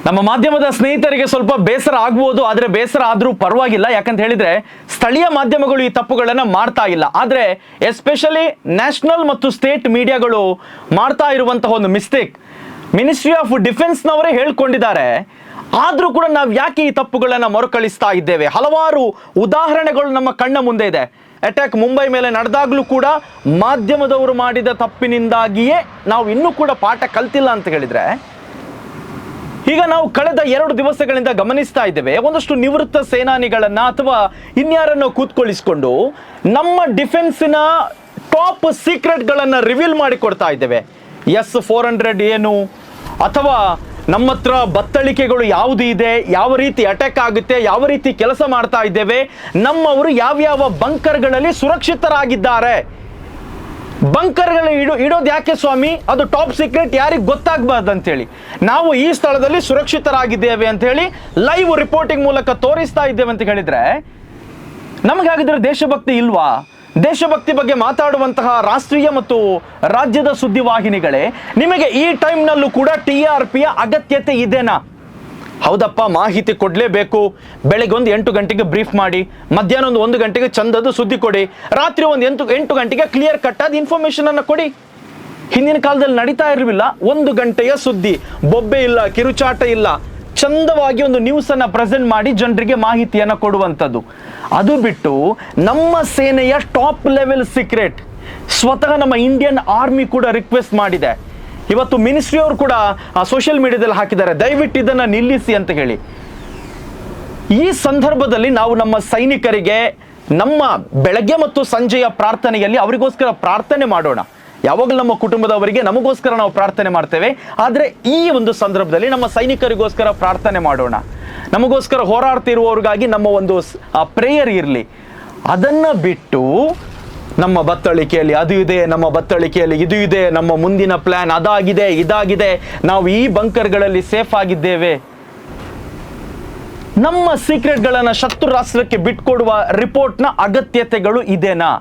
ನಮ್ಮ ಮಾಧ್ಯಮದ ಸ್ನೇಹಿತರಿಗೆ ಸ್ವಲ್ಪ ಬೇಸರ ಆಗ್ಬೋದು, ಆದರೆ ಬೇಸರ ಆದ್ರೂ ಪರವಾಗಿಲ್ಲ. ಯಾಕಂತ ಹೇಳಿದ್ರೆ ಸ್ಥಳೀಯ ಮಾಧ್ಯಮಗಳು ಈ ತಪ್ಪುಗಳನ್ನ ಮಾಡ್ತಾ ಇಲ್ಲ. ಆದ್ರೆ ಎಸ್ಪೆಷಲಿ ನ್ಯಾಷನಲ್ ಮತ್ತು ಸ್ಟೇಟ್ ಮೀಡಿಯಾಗಳು ಮಾಡ್ತಾ ಇರುವಂತಹ ಒಂದು ಮಿಸ್ಟೇಕ್ ಮಿನಿಸ್ಟ್ರಿ ಆಫ್ ಡಿಫೆನ್ಸ್ ನವರೇ ಹೇಳ್ಕೊಂಡಿದ್ದಾರೆ. ಆದ್ರೂ ಕೂಡ ನಾವು ಯಾಕೆ ಈ ತಪ್ಪುಗಳನ್ನ ಮರುಕಳಿಸ್ತಾ ಇದ್ದೇವೆ? ಹಲವಾರು ಉದಾಹರಣೆಗಳು ನಮ್ಮ ಕಣ್ಣ ಮುಂದೆ ಇದೆ. ಅಟ್ಯಾಕ್ ಮುಂಬೈ ಮೇಲೆ ನಡೆದಾಗ್ಲೂ ಕೂಡ ಮಾಧ್ಯಮದವರು ಮಾಡಿದ ತಪ್ಪಿನಿಂದಾಗಿಯೇ ನಾವು ಇನ್ನೂ ಕೂಡ ಪಾಠ ಕಲ್ತಿಲ್ಲ ಅಂತ ಹೇಳಿದ್ರೆ, ಈಗ ನಾವು ಕಳೆದ 2 ದಿವಸಗಳಿಂದ ಗಮನಿಸ್ತಾ ಇದ್ದೇವೆ, ಒಂದಷ್ಟು ನಿವೃತ್ತ ಸೇನಾನಿಗಳನ್ನ ಅಥವಾ ಇನ್ಯಾರನ್ನು ಕೂತ್ಕೊಳ್ಳಿಸಿಕೊಂಡು ನಮ್ಮ ಡಿಫೆನ್ಸಿನ ಟಾಪ್ ಸೀಕ್ರೆಟ್ಗಳನ್ನ ರಿವೀಲ್ ಮಾಡಿ ಕೊಡ್ತಾ ಇದ್ದೇವೆ. S-400 ಏನು, ಅಥವಾ ನಮ್ಮ ಹತ್ರ ಬತ್ತಳಿಕೆಗಳು ಯಾವುದು ಇದೆ, ಯಾವ ರೀತಿ ಅಟ್ಯಾಕ್ ಆಗುತ್ತೆ, ಯಾವ ರೀತಿ ಕೆಲಸ ಮಾಡ್ತಾ ಇದ್ದೇವೆ, ನಮ್ಮವರು ಯಾವ್ಯಾವ ಬಂಕರ್ಗಳಲ್ಲಿ ಸುರಕ್ಷಿತರಾಗಿದ್ದಾರೆ. ಬಂಕರ್ಗಳು ಇಡೋದು ಯಾಕೆ ಸ್ವಾಮಿ? ಅದು ಟಾಪ್ ಸೀಕ್ರೆಟ್, ಯಾರಿಗೆ ಗೊತ್ತಾಗಬಾರ್ದು ಅಂತೇಳಿ ನಾವು ಈ ಸ್ಥಳದಲ್ಲಿ ಸುರಕ್ಷಿತರಾಗಿದ್ದೇವೆ ಅಂತ ಹೇಳಿ ಲೈವ್ ರಿಪೋರ್ಟಿಂಗ್ ಮೂಲಕ ತೋರಿಸ್ತಾ ಇದ್ದೇವೆ ಅಂತ ಹೇಳಿದ್ರೆ, ನಮಗೆ ಹಾಗಿದ್ರೆ ದೇಶಭಕ್ತಿ ಇಲ್ವಾ? ದೇಶಭಕ್ತಿ ಬಗ್ಗೆ ಮಾತಾಡುವಂತಹ ರಾಷ್ಟ್ರೀಯ ಮತ್ತು ರಾಜ್ಯದ ಸುದ್ದಿವಾಹಿನಿಗಳೇ, ನಿಮಗೆ ಈ ಟೈಮ್ನಲ್ಲೂ ಕೂಡ TRPಯ ಅಗತ್ಯತೆ ಇದೆನಾ? ಹೌದಪ್ಪ, ಮಾಹಿತಿ ಕೊಡಲೇಬೇಕು. ಬೆಳಗ್ಗೆ ಒಂದು 8 ಗಂಟೆಗೆ ಬ್ರೀಫ್ ಮಾಡಿ, ಮಧ್ಯಾಹ್ನ ಒಂದು 1 ಗಂಟೆಗೆ ಚಂದದ್ದು ಸುದ್ದಿ ಕೊಡಿ, ರಾತ್ರಿ ಒಂದು 8 ಗಂಟೆಗೆ ಕ್ಲಿಯರ್ ಕಟ್ ಆದ ಇನ್ಫಾರ್ಮೇಶನ್ ಅನ್ನು ಕೊಡಿ. ಹಿಂದಿನ ಕಾಲದಲ್ಲಿ ನಡೀತಾ ಇರಲಿಲ್ಲ. 1 ಗಂಟೆಯ ಸುದ್ದಿ, ಬೊಬ್ಬೆ ಇಲ್ಲ, ಕಿರುಚಾಟ ಇಲ್ಲ, ಚಂದವಾಗಿ ಒಂದು ನ್ಯೂಸ್ ಅನ್ನ ಪ್ರೆಸೆಂಟ್ ಮಾಡಿ ಜನರಿಗೆ ಮಾಹಿತಿಯನ್ನ ಕೊಡುವಂಥದ್ದು. ಅದು ಬಿಟ್ಟು ನಮ್ಮ ಸೇನೆಯ ಟಾಪ್ ಲೆವೆಲ್ ಸೀಕ್ರೆಟ್ ಸ್ವತಃ ನಮ್ಮ ಇಂಡಿಯನ್ ಆರ್ಮಿ ಕೂಡ ರಿಕ್ವೆಸ್ಟ್ ಮಾಡಿದೆ. ಇವತ್ತು ಮಿನಿಸ್ಟ್ರಿ ಅವರು ಕೂಡ ಸೋಷಿಯಲ್ ಮೀಡಿಯಾದಲ್ಲಿ ಹಾಕಿದ್ದಾರೆ, ದಯವಿಟ್ಟು ಇದನ್ನ ನಿಲ್ಲಿಸಿ ಅಂತ ಹೇಳಿ. ಈ ಸಂದರ್ಭದಲ್ಲಿ ನಾವು ನಮ್ಮ ಸೈನಿಕರಿಗೆ ನಮ್ಮ ಬೆಳಗ್ಗೆ ಮತ್ತು ಸಂಜೆಯ ಪ್ರಾರ್ಥನೆಯಲ್ಲಿ ಅವರಿಗೋಸ್ಕರ ಪ್ರಾರ್ಥನೆ ಮಾಡೋಣ. ಯಾವಾಗಲೂ ನಮ್ಮ ಕುಟುಂಬದವರಿಗೆ ನಮಗೋಸ್ಕರ ನಾವು ಪ್ರಾರ್ಥನೆ ಮಾಡ್ತೇವೆ, ಆದರೆ ಈ ಒಂದು ಸಂದರ್ಭದಲ್ಲಿ ನಮ್ಮ ಸೈನಿಕರಿಗೋಸ್ಕರ ಪ್ರಾರ್ಥನೆ ಮಾಡೋಣ. ನಮಗೋಸ್ಕರ ಹೋರಾಡ್ತಿರುವವ್ರಿಗಾಗಿ ನಮ್ಮ ಒಂದು ಪ್ರೇಯರ್ ಇರಲಿ. ಅದನ್ನ ಬಿಟ್ಟು ನಮ್ಮ ಬತ್ತಳಿಕೆಯಲ್ಲಿ ಅದು ಇದೆ, ನಮ್ಮ ಬತ್ತಳಿಕೆಯಲ್ಲಿ ಇದು ಇದೆ, ನಮ್ಮ ಮುಂದಿನ ಪ್ಲಾನ್ ಅದಾಗಿದೆ, ಇದಾಗಿದೆ, ನಾವು ಈ ಬಂಕರ್ಗಳಲ್ಲಿ ಸೇಫ್ ಆಗಿದ್ದೇವೆ, ನಮ್ಮ ಸೀಕ್ರೆಟ್ಗಳನ್ನ ಶತ್ರು ರಾಷ್ಟ್ರಕ್ಕೆ ಬಿಟ್ಕೊಡುವ ರಿಪೋರ್ಟ್ನ ಅಗತ್ಯತೆಗಳು ಇದೆನಾ?